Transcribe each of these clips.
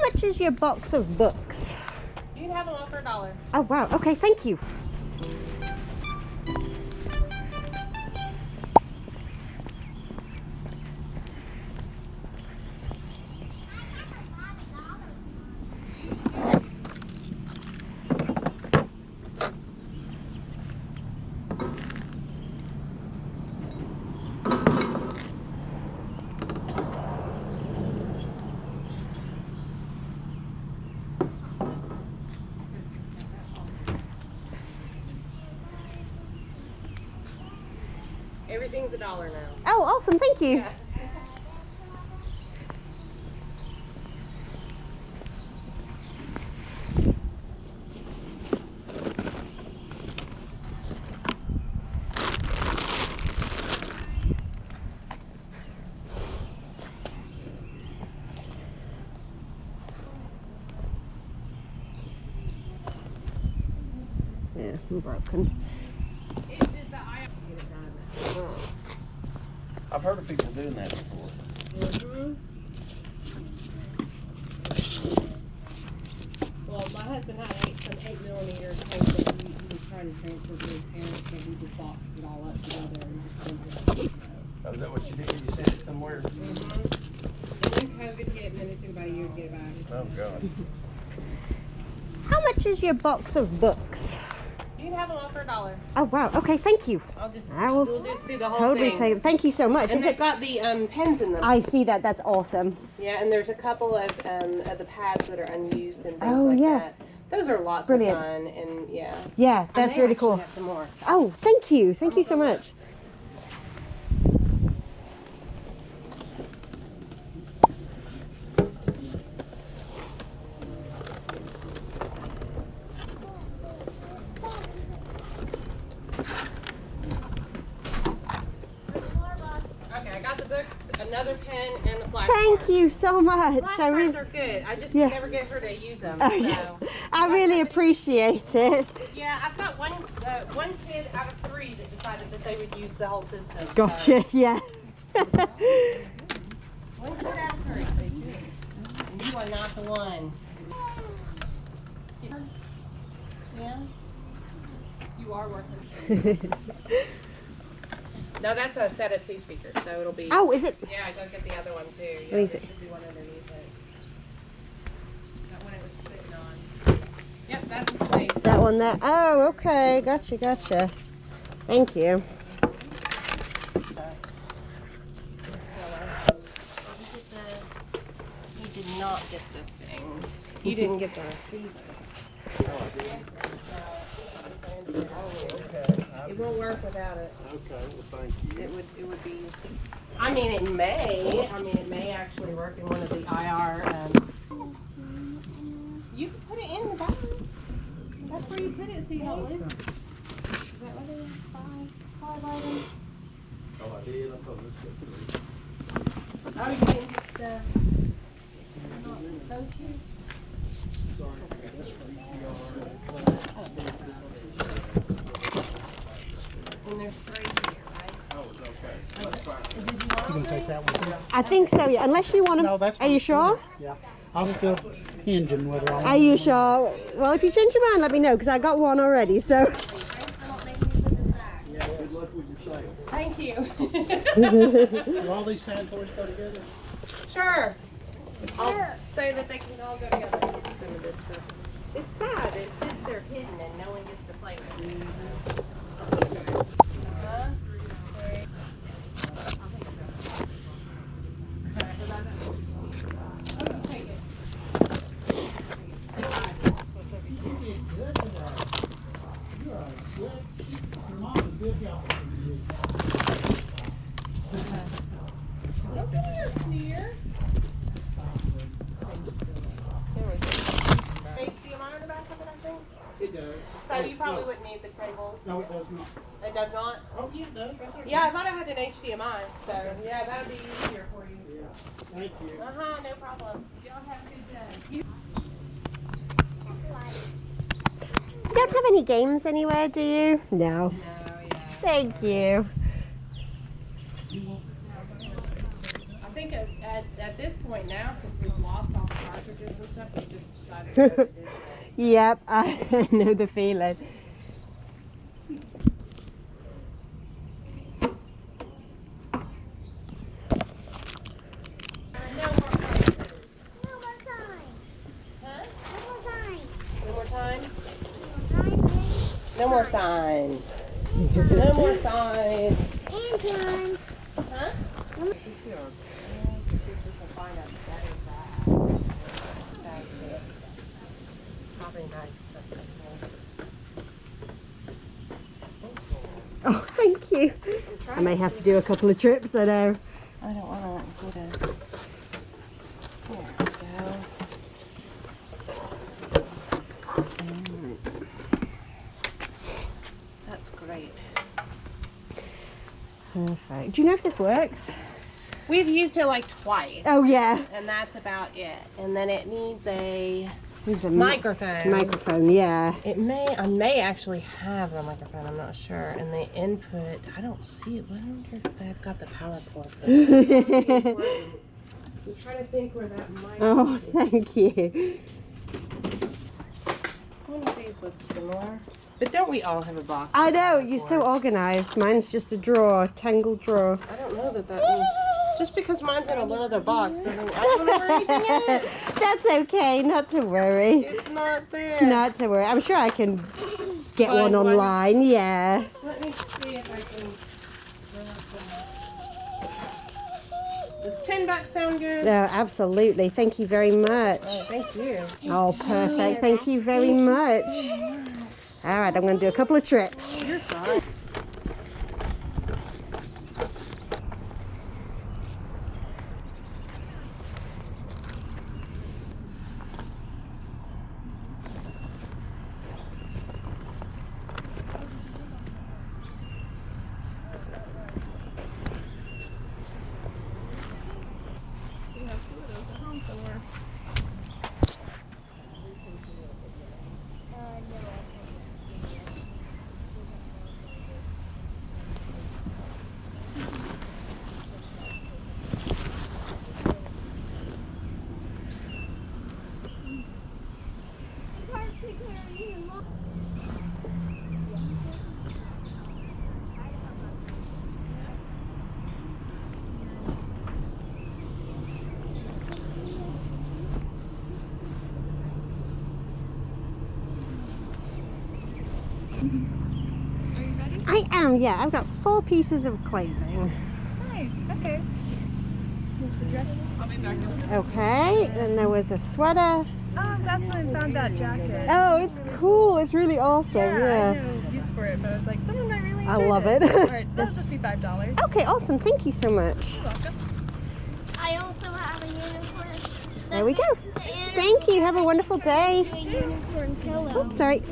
much is your box of books? You can have them all for $1. Oh wow, okay, thank you. Everything's $1 now. Oh, awesome, thank you. Yeah. Yeah, I'm broken. I've heard of people doing that before. Well, my husband had some 8mm tape that he was trying to transfer to his parents, and he just boxed it all up together and just sent it. Oh, is that what you did? You sent it somewhere? And then COVID hit, and then it took about a year to get it back. Oh, God. How much is your box of books? You can have them all for $1. Oh wow, okay, thank you. We'll just do the whole Totally thing. take it. Thank you so much. And Is they've it? got the pens in them. I see that. That's awesome. Yeah, and there's a couple of the pads that are unused and things Oh, like yes. that. Those are lots Brilliant. of fun, and yeah. Yeah, I that's may really actually cool. have some more. Oh, thank you. Thank you so much. Okay, I got the book, another pen, and the flashcards. Thank you so much. Flashcards are good. I just Yeah. never get her to use them. Oh, so. yeah. I really appreciate it. Yeah, I've got one kid out of 3 that decided that they would use the whole system. Gotcha. Yeah. One kid out of 3. And you are not the one. Yeah? You are working. No, that's a set of 2 speakers, so it'll be... Oh, is it? Yeah, go get the other one too. Yeah, Let me there see. should be one underneath it. That one it was sitting on. Yep, that's the space. That one there. Oh, okay. Gotcha, gotcha. Thank you. You did not get the thing. You didn't get the receiver. It won't work without it. Okay, well, thank you. It would be. I mean, it may actually work in one of the IR. You can put it in the bag. That's where you put it, so you don't lose it. Is that what it is? 5 items. Oh, I did. I thought this was Oh, you didn't just those two. And there's 3 here, right? Oh, it's okay. That's fine. Did you want You can take that one too. I think so, yeah. Unless you want to. No, that's Are you sure? Yeah. I'll still hinging whether I want Are you sure? Well, if you change your mind, let me know because I got one already. So. Yeah, good luck with your sale. Thank you. Do all these sand toys go together? Sure. I'll say that they can all go together. Some of this stuff. It's sad. It sits there hidden and no one gets to play with it. Huh? Take it. Your mom is good y'all. Look at your clear. HDMI in the back of it, I think. It does. So you probably wouldn't need the cables. No, it does not. It does not? Oh, yeah, it does right there. Yeah, I thought I had an HDMI, so yeah, that would be easier for you. Yeah. Thank you. Uh-huh, no problem. Y'all have a good day. You don't have any games anywhere, do you? No. No, yeah. Thank you. I think at this point now, since we've lost all the cartridges and stuff, excited to go to Disney. Yep, I know the feeling. No more signs. No more signs. And signs. Huh? Oh, thank you. I may have to do a couple of trips, I know. I don't want to get a... There we go. That's great. Perfect. Do you know if this works? We've used it like twice. Oh, yeah. And that's about it. And then it needs a With a microphone. Microphone, yeah. I may actually have a microphone, I'm not sure. And the input, I don't see it. I wonder if they've got the power cord. I'm trying to think where that might Oh, be. thank you. One of these looks similar. But don't we all have a box? I with know, power you're so cords? organized. Mine's just a drawer, tangled drawer. I don't know that means... Just because mine's in a little other box doesn't... I don't know where anything is. That's okay, not to worry. It's not there. Not to worry. I'm sure I can get Find one one. online, yeah. Let me see if I can... Does $10 sound good? No, absolutely. Thank you very much. Oh, thank you. Oh, perfect. Thank you very much. All right, I'm going to do a couple of trips. You're fine. Are you ready? I am, yeah. I've got 4 pieces of clothing. Nice. Okay. The dresses. I'll be back. Okay, then there was a sweater. That's when I found that jacket. Oh, it's cool. It's really awesome, Yeah, I yeah. had no use for it, but I was like, someone might really I enjoy love this. it. Alright, so that'll just be $5. Okay, awesome. Thank you so much. You're welcome. I also have a unicorn. There we go. Thank you. Have a wonderful day. A unicorn pillow. Oops, sorry.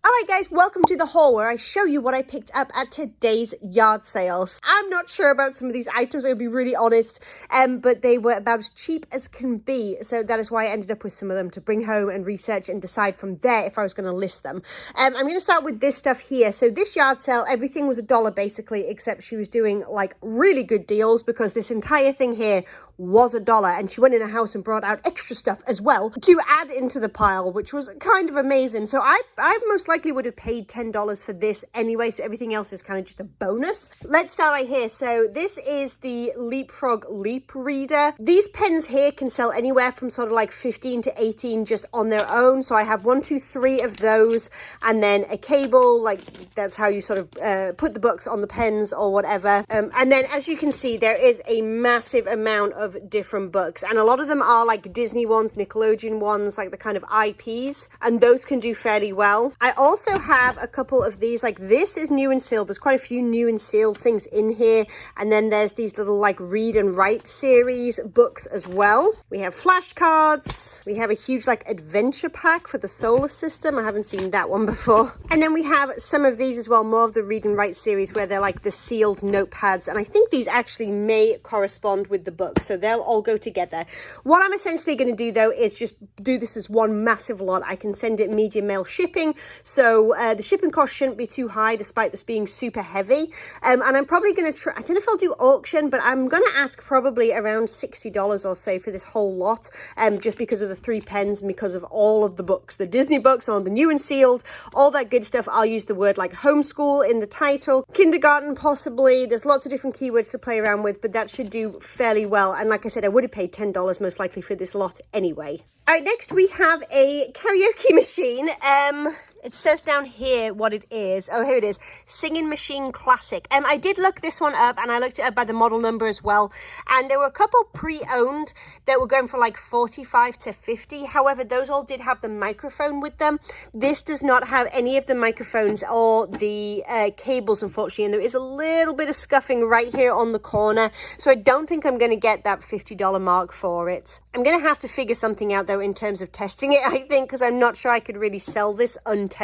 Alright guys, welcome to the haul where I show you what I picked up at today's yard sales. I'm not sure about some of these items, I'll be really honest, but they were about as cheap as can be, so that is why I ended up with some of them to bring home and research and decide from there if I was going to list them. I'm going to start with this stuff here. So this yard sale, everything was $1 basically, except she was doing like really good deals because this entire thing here was $1, and she went in a house and brought out extra stuff as well to add into the pile, which was kind of amazing. So I most likely would have paid $10 for this anyway, so everything else is kind of just a bonus. Let's start right here. So this is the Leapfrog Leap Reader. These pens here can sell anywhere from sort of like 15 to 18 just on their own. So I have 1, 2, 3 of those, and then a cable, like that's how you sort of put the books on the pens or whatever. And then as you can see, there is a massive amount of different books, and a lot of them are like Disney ones, Nickelodeon ones, like the kind of IPs, and those can do fairly well. I also have a couple of these, like this is new and sealed. There's quite a few new and sealed things in here, and then there's these little like read and write series books as well. We have flashcards, we have a huge like adventure pack for the solar system. I haven't seen that one before. And then we have some of these as well, more of the read and write series where they're like the sealed notepads, and I think these actually may correspond with the book, so they'll all go together. What I'm essentially going to do though is just do this as one massive lot. I can send it medium mail shipping, so So the shipping cost shouldn't be too high despite this being super heavy. And I'm probably going to try, I don't know if I'll do auction, but I'm going to ask probably around $60 or so for this whole lot, just because of the 3 pens and because of all of the books, the Disney books, all the new and sealed, all that good stuff. I'll use the word like homeschool in the title, kindergarten possibly. There's lots of different keywords to play around with, but that should do fairly well. And like I said, I would have paid $10 most likely for this lot anyway. All right, next we have a karaoke machine. It says down here what it is. Oh, here it is. Singing Machine Classic. I did look this one up, and I looked it up by the model number as well. And there were a couple pre-owned that were going for like 45 to 50. However, those all did have the microphone with them. This does not have any of the microphones or the cables, unfortunately. And there is a little bit of scuffing right here on the corner. So I don't think I'm going to get that $50 mark for it. I'm going to have to figure something out, though, in terms of testing it, I think, because I'm not sure I could really sell this untested.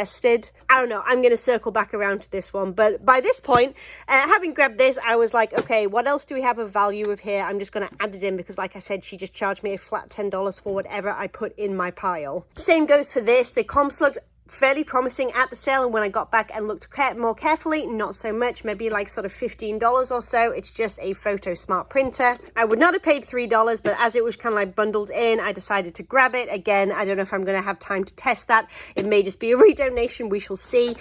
I don't know. I'm going to circle back around to this one. But by this point, having grabbed this, I was like, okay, what else do we have of value of here? I'm just going to add it in because, like I said, she just charged me a flat $10 for whatever I put in my pile. Same goes for this. The comps looked fairly promising at the sale, and when I got back and looked more carefully, not so much, maybe like sort of $15 or so. It's just a photo smart printer. I would not have paid $3, but as it was kind of like bundled in, I decided to grab it. Again, I don't know if I'm going to have time to test that. It may just be a redonation, we shall see.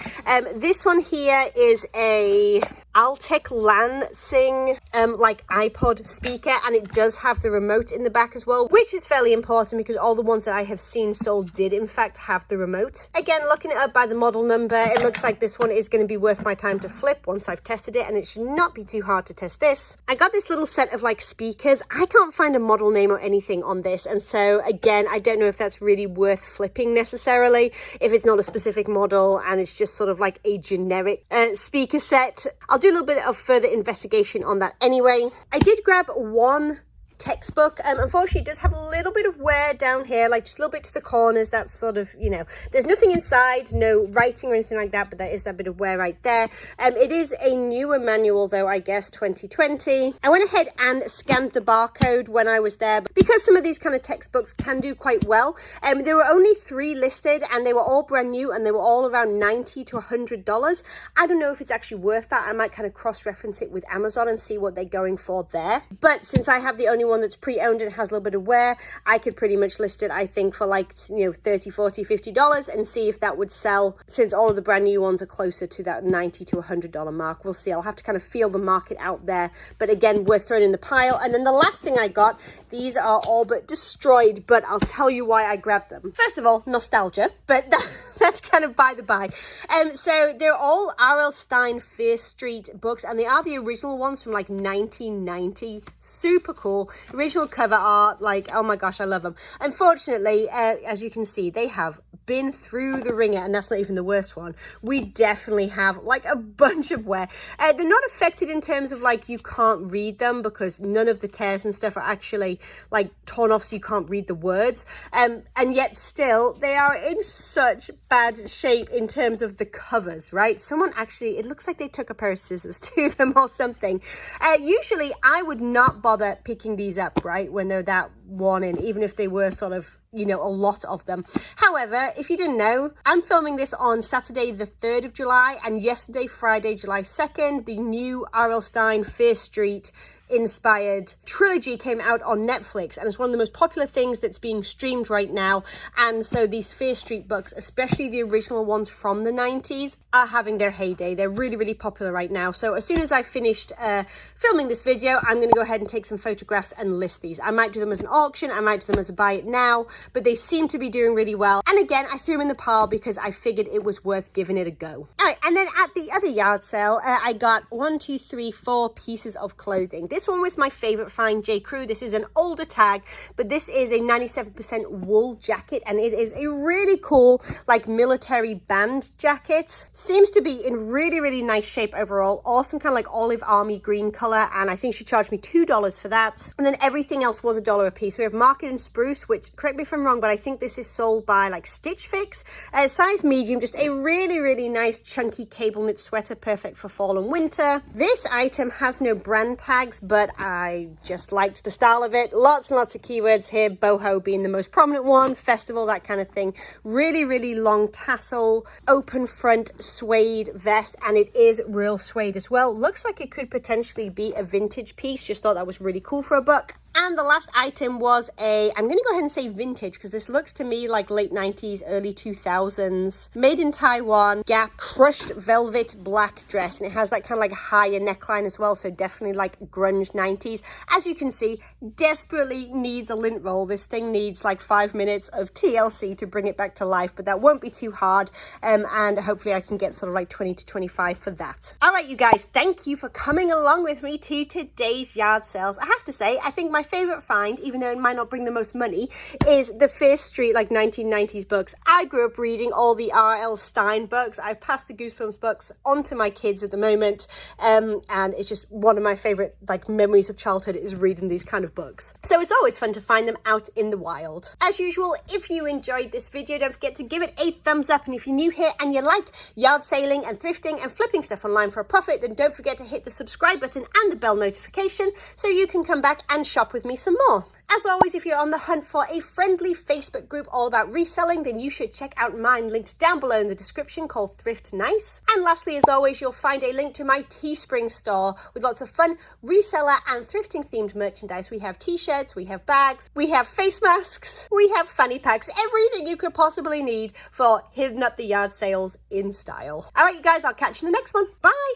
This one here is a Altec Lansing like iPod speaker, and it does have the remote in the back as well, which is fairly important because all the ones that I have seen sold did in fact have the remote. Again, looking it up by the model number, it looks like this one is going to be worth my time to flip once I've tested it, and it should not be too hard to test this. I got this little set of like speakers. I can't find a model name or anything on this, and so again, I don't know if that's really worth flipping necessarily, if it's not a specific model and it's just sort of like a generic speaker set. I'll do a little bit of further investigation on that anyway. I did grab one textbook. Unfortunately, it does have a little bit of wear down here, like just a little bit to the corners. That's sort of, you know, there's nothing inside, no writing or anything like that, but there is that bit of wear right there. It is a newer manual though, I guess, 2020. I went ahead and scanned the barcode when I was there, because some of these kind of textbooks can do quite well. There were only 3 listed, and they were all brand new, and they were all around $90 to $100. I don't know if it's actually worth that. I might kind of cross-reference it with Amazon and see what they're going for there. But since I have the only one that's pre-owned and has a little bit of wear, I could pretty much list it, I think, for like, you know, $30, $40, $50 and see if that would sell, since all of the brand new ones are closer to that $90 to $100 mark. We'll see. I'll have to kind of feel the market out there, but again, worth throwing in the pile. And then the last thing I got, these are all but destroyed, but I'll tell you why I grabbed them. First of all, nostalgia, but that's kind of by the by. So they're all R.L. Stine Fear Street books, and they are the original ones from like 1990. Super cool. Original cover art, like, oh my gosh, I love them. Unfortunately, as you can see, they have been through the ringer, and that's not even the worst one. We definitely have like a bunch of wear. They're not affected in terms of like you can't read them, because none of the tears and stuff are actually like torn off, so you can't read the words. And yet still, they are in such bad shape in terms of the covers, right? Someone actually, it looks like they took a pair of scissors to them or something. Usually I would not bother picking these up, right, when they're that worn in, even if they were sort of, you know, a lot of them. However, if you didn't know, I'm filming this on Saturday the 3rd of July, and yesterday, Friday, July 2nd, the new R.L. Stine Fear Street inspired trilogy came out on Netflix, and it's one of the most popular things that's being streamed right now. And so these Fear Street books, especially the original ones from the 90s, are having their heyday. They're really, really popular right now. So as soon as I've finished filming this video, I'm going to go ahead and take some photographs and list these. I might do them as an auction, I might do them as a buy it now, but they seem to be doing really well. And again, I threw them in the pile because I figured it was worth giving it a go. All right, and then at the other yard sale, I got 4 pieces of clothing. This one was my favorite find, J. Crew. This is an older tag, but this is a 97% wool jacket, and it is a really cool like military band jacket. Seems to be in really, really nice shape overall. Awesome kind of like olive army green color, and I think she charged me $2 for that. And then everything else was $1 a piece. We have Market and Spruce, which, correct me if I'm wrong, but I think this is sold by like Stitch Fix. Size medium, just a really, really nice chunky cable knit sweater, perfect for fall and winter. This item has no brand tags, but I just liked the style of it. Lots and lots of keywords here, boho being the most prominent one, festival, that kind of thing. Really, really long tassel, open front suede vest, and it is real suede as well. Looks like it could potentially be a vintage piece. Just thought that was really cool for a buck. And the last item was I'm going to go ahead and say vintage, because this looks to me like late 90s, early 2000s. Made in Taiwan, Gap, crushed velvet black dress. And it has that kind of like higher neckline as well. So definitely like grunge 90s. As you can see, desperately needs a lint roll. This thing needs like 5 minutes of TLC to bring it back to life, but that won't be too hard. And hopefully I can get sort of like 20 to 25 for that. All right, you guys, thank you for coming along with me to today's yard sales. I have to say, I think my favorite find, even though it might not bring the most money, is the Fierce Street like 1990s books. I grew up reading all the R.L. Stine books. I passed the Goosebumps books on to my kids at the moment, and it's just one of my favorite like memories of childhood is reading these kind of books. So it's always fun to find them out in the wild. As usual, if you enjoyed this video, don't forget to give it a thumbs up, and if you're new here and you like yard sailing and thrifting and flipping stuff online for a profit, then don't forget to hit the subscribe button and the bell notification so you can come back and shop with me some more. As always, if you're on the hunt for a friendly Facebook group all about reselling, then you should check out mine linked down below in the description called Thrift Nice. And lastly, as always, you'll find a link to my Teespring store with lots of fun reseller and thrifting themed merchandise. We have t-shirts, we have bags, we have face masks, we have fanny packs, everything you could possibly need for hitting up the yard sales in style. All right, you guys, I'll catch you in the next one. Bye.